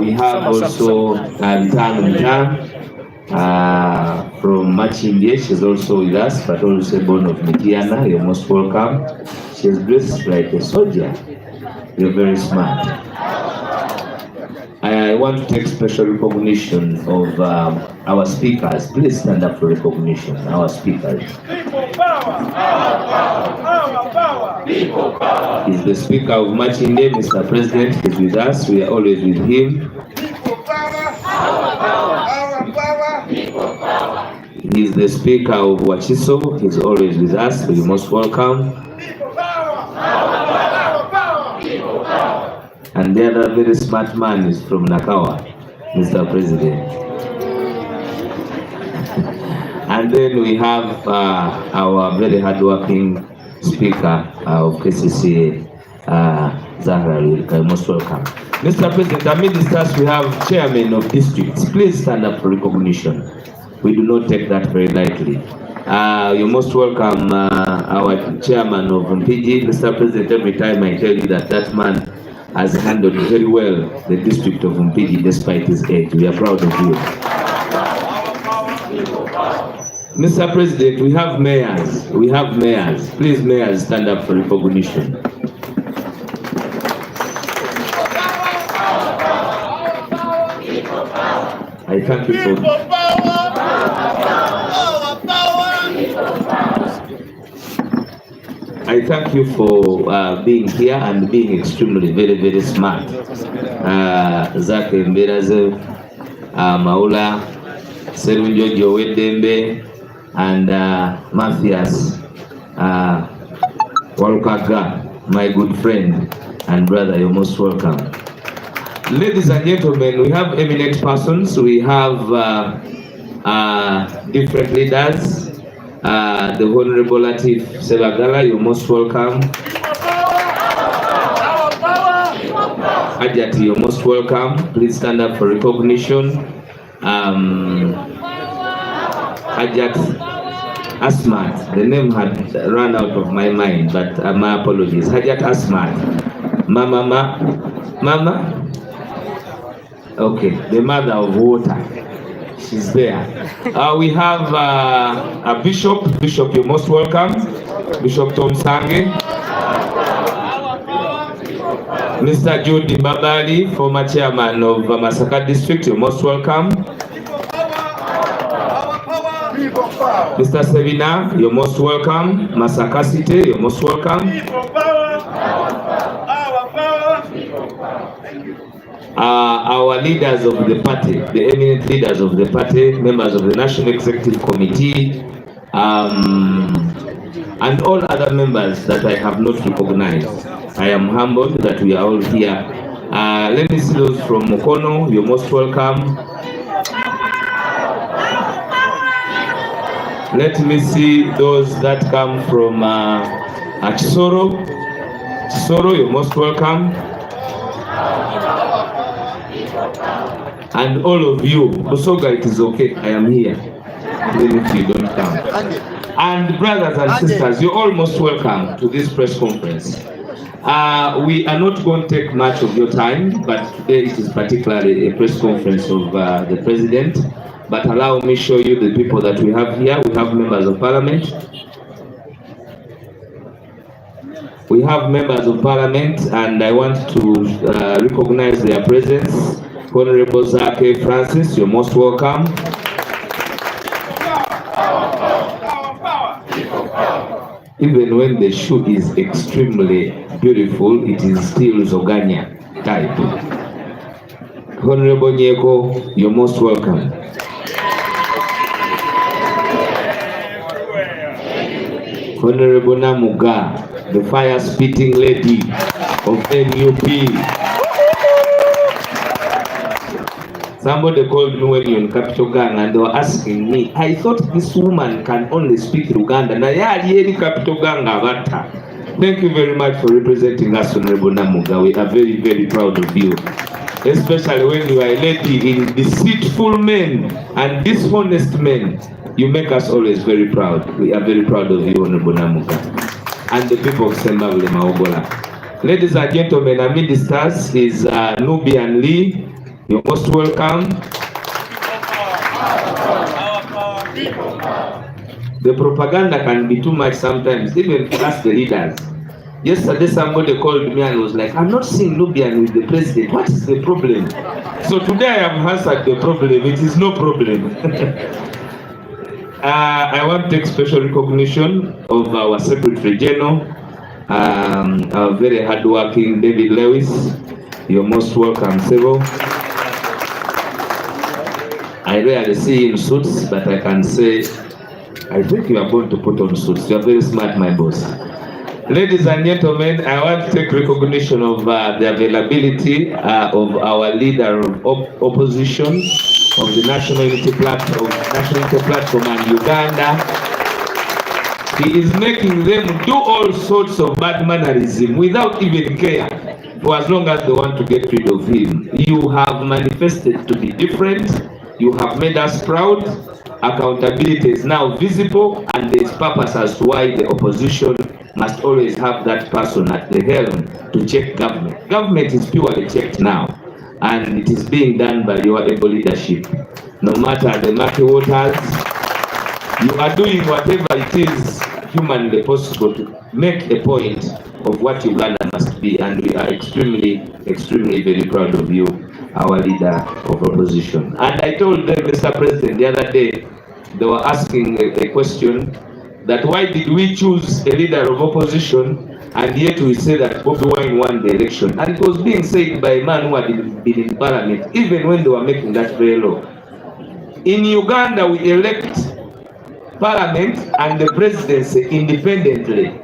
We have also Tan from Machindie. She's also with us, but also born of Mitiana. You're most welcome. She's dressed like a soldier. You're very smart. I want to take special recognition of our speakers. Please stand up for recognition. Our speakers. People power! Our power! People power! He's the Speaker of Machinde, Mr. President. He's with us. We are always with him. People power! Our power! Our power! People power! He's the Speaker of Wachiso. He's always with us. You're most welcome. People power! Our power! Our power! People power! And the other very smart man is from Nakawa, Mr. President. And then we have our very hardworking Speaker of KCCA, Zahra. You're most welcome. Mr. President, amid this we have chairmen of districts. Please stand up for recognition. We do not take that very lightly. You're most welcome, our chairman of Mpigi. Mr. President, every time I tell you that man has handled very well the district of Mpigi despite his age. We are proud of you. Mr. President, we have mayors. We have mayors. Please, mayors, stand up for recognition. I thank you for... I thank you for being here and being extremely very, very smart. Zake Mberaze, Maula, Serunjojo Wedembe, and Matthias Walukaga, my good friend and brother. You're most welcome. Ladies and gentlemen, we have eminent persons. We have different leaders. The Honorable Latif Sebagala, you're most welcome. Ajati, you're most welcome. Please stand up for recognition. Ajat Asmat, the name had run out of my mind, but my apologies. Ajat Asmat. Mama? Okay, the mother of water. She's there. We have a bishop. Bishop, you're most welcome. Bishop Tom Sange. Mr. Judy Babali, former chairman of Masaka district, you're most welcome. Mr. Sevina, you're most welcome. Masaka City, you're most welcome. Our leaders of the party, the eminent leaders of the party, members of the National Executive Committee, and all other members that I have not recognized. I am humbled that we are all here. Let me see those from Mukono. You're most welcome. Let me see those that come from Chisoro. Chisoro, you're most welcome. And all of you, Busoga, it is okay, I am here, even if you don't come. And brothers and sisters, you're all most welcome to this press conference. We are not going to take much of your time, but today it is particularly a press conference of the President. But allow me to show you the people that we have here. We have members of Parliament. We have members of Parliament, and I want to recognize their presence. Honorable Zake Francis, you're most welcome. Even when the shoe is extremely beautiful, it is still Zogania type. Honorable Nyeko, you're most welcome. Honorable Namuga, the fire-spitting lady of NUP. Somebody called me when you're in Capital Gang and they were asking me, I thought this woman can only speak Uganda. Capital Gang. Thank you very much for representing us, Honorable Namuga. We are very, very proud of you. Especially when you are a lady in deceitful men and dishonest men. You make us always very proud. We are very proud of you, Honorable Namuga. And the people of Sembabule Maobola. Ladies and gentlemen, amid the stars is Nubian Lee. You're most welcome. The propaganda can be too much sometimes, even for us the leaders. Yesterday somebody called me and was like, I'm not seeing Nubian with the president. What is the problem? So today I have answered the problem. It is no problem. I want to take special recognition of our Secretary General, our very hardworking David Lewis. You're most welcome, Sebo. I rarely see you in suits, but I can say, I think you are going to put on suits. You are very smart, my boss. Ladies and gentlemen, I want to take recognition of the availability of our leader of opposition of the National Unity Platform and Uganda. He is making them do all sorts of bad mannerism without even care, for as long as they want to get rid of him. You have manifested to be different. You have made us proud. Accountability is now visible, and there is purpose as to why the opposition must always have that person at the helm to check government. Government is purely checked now, and it is being done by your able leadership. No matter the murky waters, you are doing whatever it is humanly possible to make a point of what Uganda must be, and we are extremely very proud of you, our leader of opposition. And I told them, Mr. President, the other day, they were asking a question that why did we choose a leader of opposition and yet we say that Bobi Wine won the election? And it was being said by a man who had been in parliament, even when they were making that very law. In Uganda, we elect parliament and the presidency independently.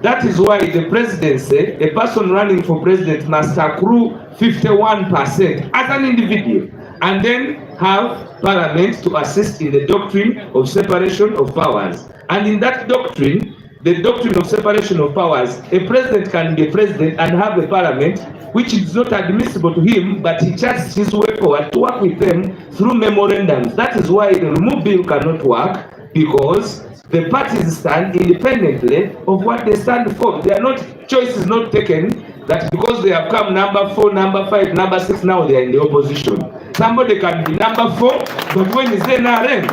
That is why the presidency, a person running for president must accrue 51% as an individual, and then have parliament to assist in the doctrine of separation of powers. And in that doctrine, the doctrine of separation of powers, a president can be a president and have a parliament which is not admissible to him, but he charts his way forward to work with them through memorandums. That is why the remove bill cannot work, because the parties stand independently of what they stand for. They are not choices not taken that because they have come number 4, number 5, number 6, now they are in the opposition. Somebody can be number 4, but when is NRM?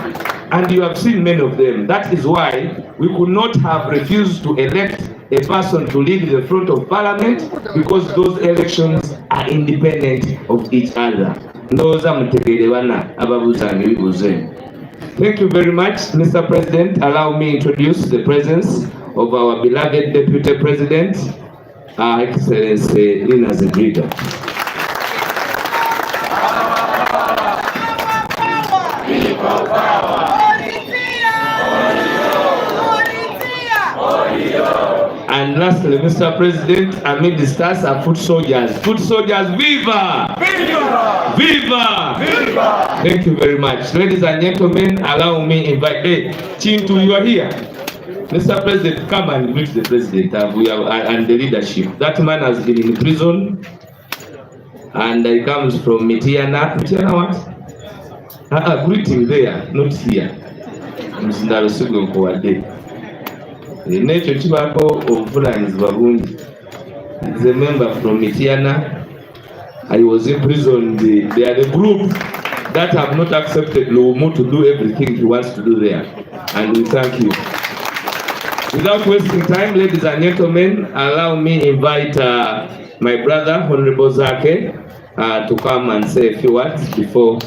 And you have seen many of them. That is why we could not have refused to elect a person to lead the front of parliament, because those elections are independent of each other. Thank you very much, Mr. President. Allow me to introduce the presence of our beloved Deputy President, Her Excellency Lina Zedriga. And lastly, Mr. President, amid the stars are foot soldiers. Foot soldiers, viva! Viva! Viva! Viva! Thank you very much. Ladies and gentlemen, allow me invite, Chintu, you are here. Mr. President, come and greet the president and the leadership. That man has been in prison, and he comes from Mitiana. Mitiana what? Greet him there, not here. Nekyo kibako obuvunanyizibwa bungi. He's a member from Mitiana. I was imprisoned. They are the group that have not accepted Lumu to do everything he wants to do there, and we thank you. Without wasting time, ladies and gentlemen, allow me invite my brother Honorable Zake to come and say a few words before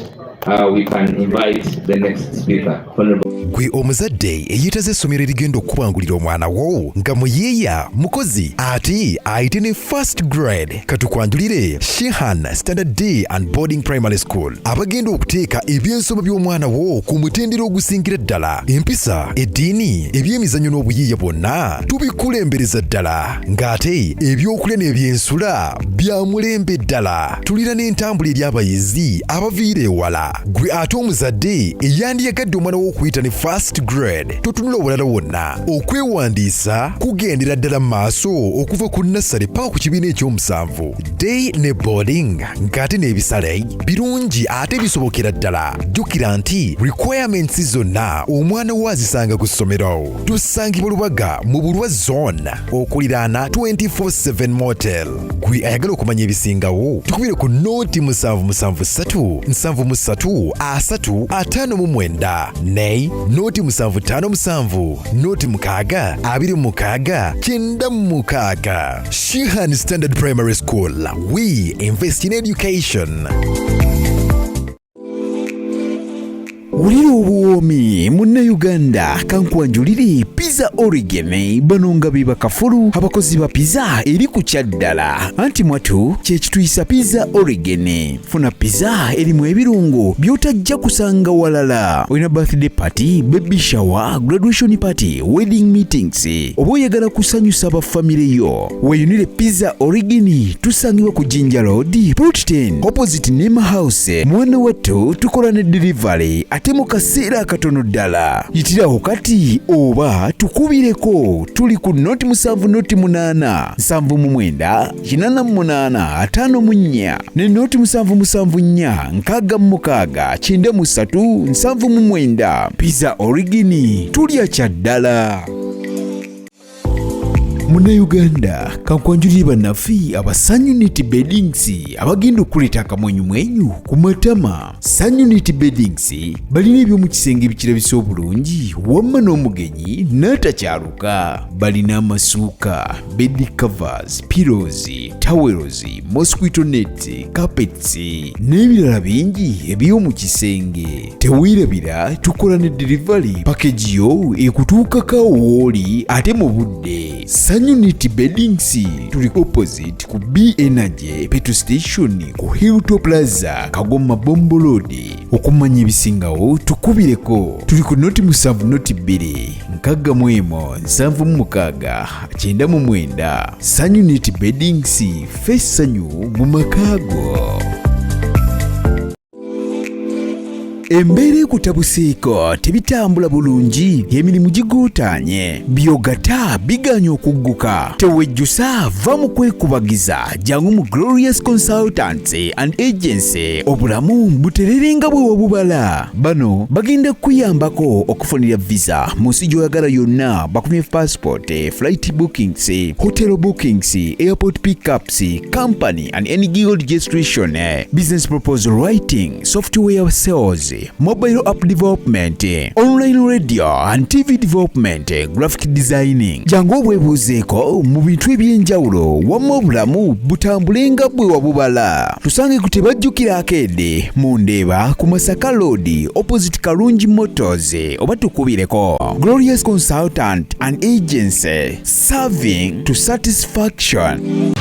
we can invite the next speaker. Honorable. Gwe omuzadde eyitaze essomero erigenda okubangulira omwana wo nga muyeeya mukozi ate ayite ne first grade katukwanjulire Shehan Standard Day and Boarding Primary School abagenda okuteeka ebyensoma by'omwana wo ku mutendera ogusingira ddala empisa eddiini ebyemizannyo n'obuyiiya bwonna tubikulembereza ddala ng'ate ebyokulya n'ebyensula bya mulembe ddala tulira n'entambula eri abayizi abaviira ewala gwe ate omuzadde eyandiyagadde omwana wo okuyita ne first grade totunula obulala wonna. Okwewandiisa kugendera ddala mu maaso okuva ku nassale paka ku kibiina ekyomusanvu. Day ne boarding ng'ate n'ebisale birungi ate bisobokera ddala. Jjukira nti requirements zonna omwana wo azisanga ku ssomero. Tusangibwa Lubaga mu Bulwa Zone okuliraana 24/7 Motel. Gwe ayagala okumanya ebisingawo tukubire ku nooti 773 73 359 ne nooti 757 nooti 6 26 96. Shehan Standard Primary School. We invest in education. Wulira obuwoomi munnayuganda kankwanjulire Pizza Origin bano nga be bakafulu abakozi ba pizza eri ku kyaddala. Anti mwatu kye kituyisa Pizza Origin. Funa pizza erimu ebirungo by'otajja kusanga walala. Olina birthday party, baby shower, graduation party, wedding meetings, oba oyagala kusanyusa bafamire yo. Weyunire Pizza Origin tusangibwa ku Jinja Road, Plot 10, opposite Nema House. Mwana wattu tukola ne delivery ate mu kaseera akatono ddala. Yitirawo kati oba tukubireko. Tuli ku noti 7 noti 8 7 8 54 ne noti 7 6 7 Pizza Origin tulya kyaddala. Munnayuganda kankwanjulire bannaffe aba Sununit Beddings abagenda okuleta akamwenyumwenyu ku matama. Sununit Beddings balina eby'omu kisenge bikirabisa obulungi wamma n'omugenyi n'atakyaluka. Balina amasuuka, bed covers, pillows, towels, mosquito nets, carpets n'ebirala bingi eby'omu kisenge. Teweerabira tukola ne delivery package yo ekutuukako wooli ate mu budde. Sununit Beddings tuli opposite ku B Energy petrol station ku Hilltop Plaza Kagoma Bombo Road. Okumanya ebisingawo tukubireko. Tuli ku noti 7 noti 2 61 76 99. Sununit Beddings fessanyu mu makaago. Embeera ekutabuseeko tebitambula bulungi, emirimu gigootaanye, byogata biganya okugguka. Tewejjusa, va mu kwekubagiza, jangu mu Glorious Consultants and Agency. Obulamu butererenga bwe wabubala. Bano bagenda kuyambako okufunira visa mu nsi gy'oyagala yonna. Bakumye passport, flight bookings, hotel bookings, airport pickups, company and any guild registration, business proposal writing, software sales, mobile app development, online radio and TV development, graphic designing. Jangu obwebuuzeeko mu bintu eby'enjawulo wamma obulamu butambulenga bwe wabubala. Tusange ku Tebajjukira Arcade mu Ndeeba ku Masaka Road opposite Kalungi Motors oba tukubireko. Glorious Consultant and Agency, serving to satisfaction.